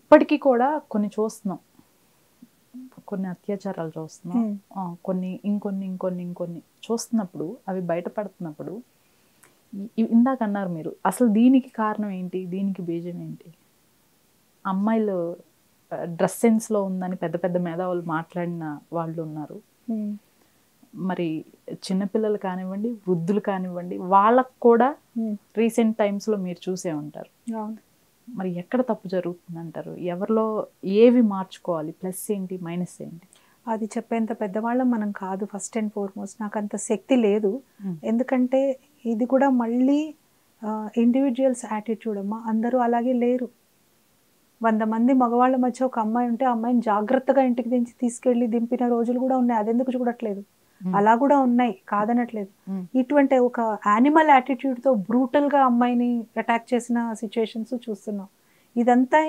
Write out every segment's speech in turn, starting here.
ఇప్పటికీ కూడా కొన్ని చూస్తున్నాం, కొన్ని అత్యాచారాలు చూస్తున్నాం, కొన్ని ఇంకొన్ని చూస్తున్నప్పుడు అవి బయటపడుతున్నప్పుడు ఇందాక అన్నారు మీరు, అసలు దీనికి కారణం ఏంటి, దీనికి బీజం ఏంటి? అమ్మాయిలు డ్రెస్ సెన్స్లో ఉందని పెద్ద పెద్ద మేధావులు మాట్లాడిన వాళ్ళు ఉన్నారు. మరి చిన్నపిల్లలు కానివ్వండి, వృద్ధులు కానివ్వండి, వాళ్ళకు కూడా రీసెంట్ టైమ్స్లో మీరు చూసే ఉంటారు. మరి ఎక్కడ తప్పు జరుగుతుంది అంటారు? ఎవరిలో ఏవి మార్చుకోవాలి? ప్లస్ ఏంటి, మైనస్ ఏంటి? అది చెప్పేంత పెద్దవాళ్ళం మనం కాదు. ఫస్ట్ అండ్ ఫార్మోస్ట్ నాకు అంత శక్తి లేదు. ఎందుకంటే ఇది కూడా మళ్ళీ ఇండివిజువల్స్ యాటిట్యూడ్ అమ్మా. అందరూ అలాగే లేరు. 100 మంది మగవాళ్ళ మధ్య ఒక అమ్మాయి ఉంటే అమ్మాయిని జాగ్రత్తగా ఇంటికి దించి తీసుకెళ్ళి దింపిన రోజులు కూడా ఉన్నాయి. అదెందుకు చూడట్లేదు? అలా కూడా ఉన్నాయి, కాదనట్లేదు. ఇటువంటి ఒక యానిమల్ యాటిట్యూడ్తో బ్రూటల్గా అమ్మాయిని అటాక్ చేసిన సిచ్యువేషన్స్ చూస్తున్నాం. ఇదంతా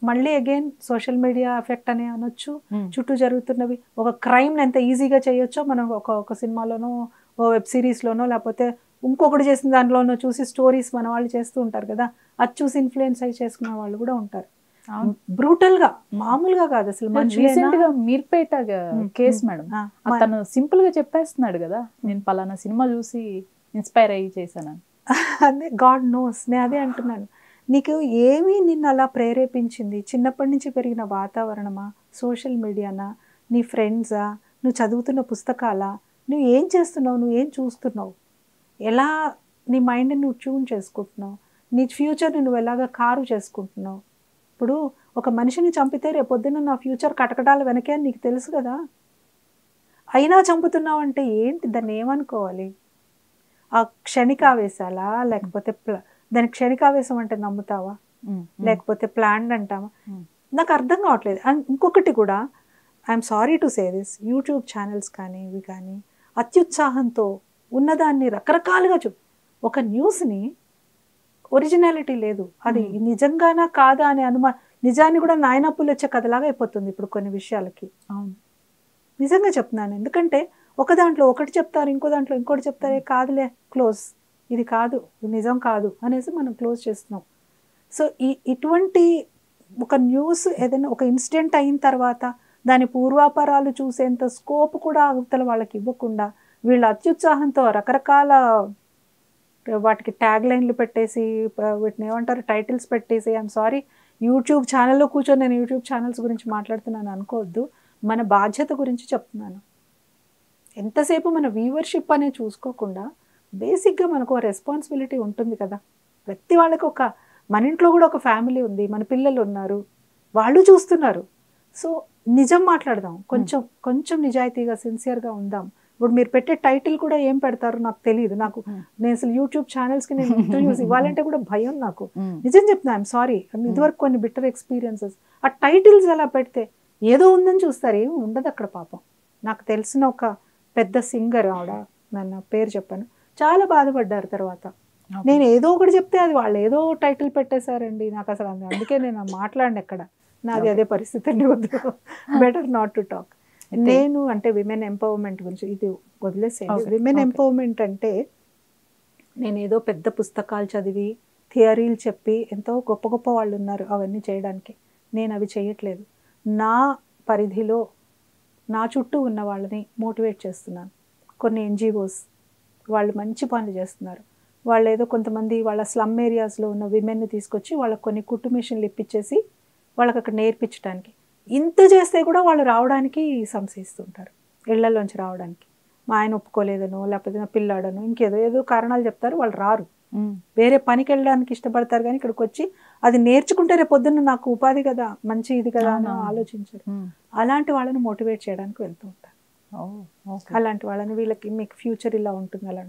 మళ్ళీ అగైన్ సోషల్ మీడియా ఎఫెక్ట్ అనే అనొచ్చు. చుట్టూ జరుగుతున్నవి ఒక క్రైమ్ ఎంత ఈజీగా చేయొచ్చో మనం ఒక సినిమాలోనో, ఓ వెబ్ సిరీస్లోనో, లేకపోతే ఇంకొకటి చేసిన దాంట్లోనో చూసి స్టోరీస్ మన వాళ్ళు చేస్తూ ఉంటారు కదా, అది చూసి ఇన్ఫ్లుయెన్స్ అయ్యి చేసుకునే వాళ్ళు కూడా ఉంటారు. బ్రూటల్ గా, మామూలుగా కాదు అసలు. రీసెంట్ గా మీర్పేట కేసు మేడం, తను సింపుల్ గా చెప్పేస్తున్నాడు కదా, నేను పలానా సినిమా చూసి ఇన్స్పైర్ అయ్యి చేశానని. అదే గాడ్ నోస్. నేను అదే అంటున్నాను, నీకు ఏమి నిన్ను అలా ప్రేరేపించింది? చిన్నప్పటి నుంచి పెరిగిన వాతావరణమా, సోషల్ మీడియానా, నీ ఫ్రెండ్సా, నువ్వు చదువుతున్న పుస్తకాలా, నువ్వు ఏం చేస్తున్నావు, నువ్వు ఏం చూస్తున్నావు, ఎలా నీ మైండ్ని నువ్వు ట్యూన్ చేసుకుంటున్నావు, నీ ఫ్యూచర్ని నువ్వు ఎలాగ కారు చేసుకుంటున్నావు? ఇప్పుడు ఒక మనిషిని చంపితే రేపొద్దున నా ఫ్యూచర్ కటకటాల వెనకే అని నీకు తెలుసు కదా, అయినా చంపుతున్నావు అంటే ఏంటి? దాన్ని ఏమనుకోవాలి? ఆ క్షణికావేశాలా, లేకపోతే దాని క్షణికావేశం అంటే నమ్ముతావా, లేకపోతే ప్లాన్డ్ అంటావా? నాకు అర్థం కావట్లేదు. అండ్ ఇంకొకటి కూడా, I'm sorry to say this, YouTube channels కానీ ఇవి కానీ అత్యుత్సాహంతో ఉన్నదాన్ని రకరకాలుగా ఒక న్యూస్ని ఒరిజినాలిటీ లేదు, అది నిజంగానా కాదా అనే నిజాన్ని కూడా నాయనప్పులు వచ్చే కథలాగా అయిపోతుంది ఇప్పుడు కొన్ని విషయాలకి. అవును, నిజంగా చెప్తున్నాను. ఎందుకంటే ఒక దాంట్లో ఒకటి చెప్తారు, ఇంకో దాంట్లో ఇంకోటి చెప్తారే, కాదులే క్లోజ్, ఇది కాదు, ఇది నిజం కాదు అనేసి మనం క్లోజ్ చేస్తున్నాం. సో ఇటువంటి ఒక న్యూస్ ఏదైనా ఒక ఇన్సిడెంట్ అయిన తర్వాత దాని పూర్వాపరాలు చూసేంత స్కోప్ కూడా అవతల వాళ్ళకి ఇవ్వకుండా వీళ్ళ అత్యుత్సాహంతో రకరకాల వాటికి ట్యాగ్ లైన్లు పెట్టేసి, వీటిని ఏమంటారు, టైటిల్స్ పెట్టేసి, ఐఎమ్ సారీ, యూట్యూబ్ ఛానల్లో కూర్చొని నేను యూట్యూబ్ ఛానల్స్ గురించి మాట్లాడుతున్నాను అనుకోవద్దు, మన బాధ్యత గురించి చెప్తున్నాను. ఎంతసేపు మన వ్యూవర్షిప్ అనేది చూసుకోకుండా బేసిక్గా మనకు ఒక రెస్పాన్సిబిలిటీ ఉంటుంది కదా. ప్రతి వాళ్ళకి మన ఇంట్లో కూడా ఒక ఫ్యామిలీ ఉంది, మన పిల్లలు ఉన్నారు, వాళ్ళు చూస్తున్నారు. సో నిజం మాట్లాడదాం, కొంచెం నిజాయితీగా సిన్సియర్గా ఉందాం. ఇప్పుడు మీరు పెట్టే టైటిల్ కూడా ఏం పెడతారో నాకు తెలియదు. నేను అసలు యూట్యూబ్ ఛానల్స్కి నేను ఇంటర్వ్యూస్ ఇవ్వాలంటే కూడా భయం నాకు. నిజం చెప్తున్నా, ఐఎమ్ సారీ. ఇదివరకు కొన్ని బిట్టర్ ఎక్స్పీరియన్సెస్. ఆ టైటిల్స్ అలా పెడితే ఏదో ఉందని చూస్తారు, ఏమి ఉండదు అక్కడ. పాపం నాకు తెలిసిన ఒక పెద్ద సింగర్ ఆవిడ, నన్ను పేరు చెప్పాను, చాలా బాధపడ్డారు తర్వాత. నేను ఏదో ఒకటి చెప్తే అది వాళ్ళు ఏదో టైటిల్ పెట్టేశారండి. నాకు అసలు అందుకే నేను మాట్లాడిన ఎక్కడ, నాది అదే పరిస్థితి అండి, వద్దు, బెటర్ నాట్ టు టాక్. నేను అంటే విమెన్ ఎంపవర్మెంట్ గురించి ఇది వదిలేసేయండి. విమెన్ ఎంపవర్మెంట్ అంటే నేను ఏదో పెద్ద పుస్తకాలు చదివి థియరీలు చెప్పి ఎంతో గొప్ప గొప్ప వాళ్ళు ఉన్నారు అవన్నీ చేయడానికి. నేను అవి చేయట్లేదు. నా పరిధిలో నా చుట్టూ ఉన్న వాళ్ళని మోటివేట్ చేస్తున్నాను. కొన్ని ఎన్జిఓస్ వాళ్ళు మంచి పనులు చేస్తున్నారు. వాళ్ళు ఏదో కొంతమంది వాళ్ళ స్లమ్ ఏరియాస్లో ఉన్న విమెన్ని తీసుకొచ్చి వాళ్ళకి కొన్ని కుట్టు మిషన్లు ఇప్పించేసి వాళ్ళకి అక్కడ నేర్పించడానికి, ఇంత చేస్తే కూడా వాళ్ళు రావడానికి సంశయిస్తుంటారు, ఇళ్లలోంచి రావడానికి. మా ఆయన ఒప్పుకోలేదనో, లేకపోతే నా పిల్లాడనో, ఇంకేదో కారణాలు చెప్తారు, వాళ్ళు రారు. వేరే పనికి వెళ్ళడానికి ఇష్టపడతారు, కానీ ఇక్కడికి వచ్చి అది నేర్చుకుంటే రేపు పొద్దున్న నాకు ఉపాధి కదా, మంచి ఇది కదా అని ఆలోచించారు. అలాంటి వాళ్ళని మోటివేట్ చేయడానికి వెళ్తూ ఉంటారు. అలాంటి వాళ్ళని, వీళ్ళకి మీకు ఫ్యూచర్ ఇలా ఉంటుంది అలా.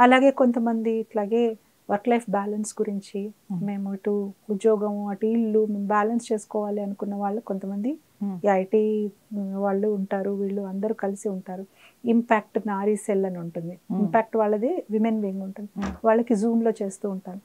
అలాగే కొంతమంది ఇట్లాగే వర్క్ లైఫ్ బ్యాలెన్స్ గురించి, మేము ఇటు ఉద్యోగము అటు ఇల్లు మేము బ్యాలెన్స్ చేసుకోవాలి అనుకున్న వాళ్ళు కొంతమంది ఐటీ వాళ్ళు ఉంటారు, వీళ్ళు అందరూ కలిసి ఉంటారు. ఇంపాక్ట్ నారీ సెల్ అని ఉంటుంది, ఇంపాక్ట్ వాళ్ళది విమెన్ వింగ్ ఉంటుంది, వాళ్ళకి జూమ్లో చేస్తూ ఉంటాను.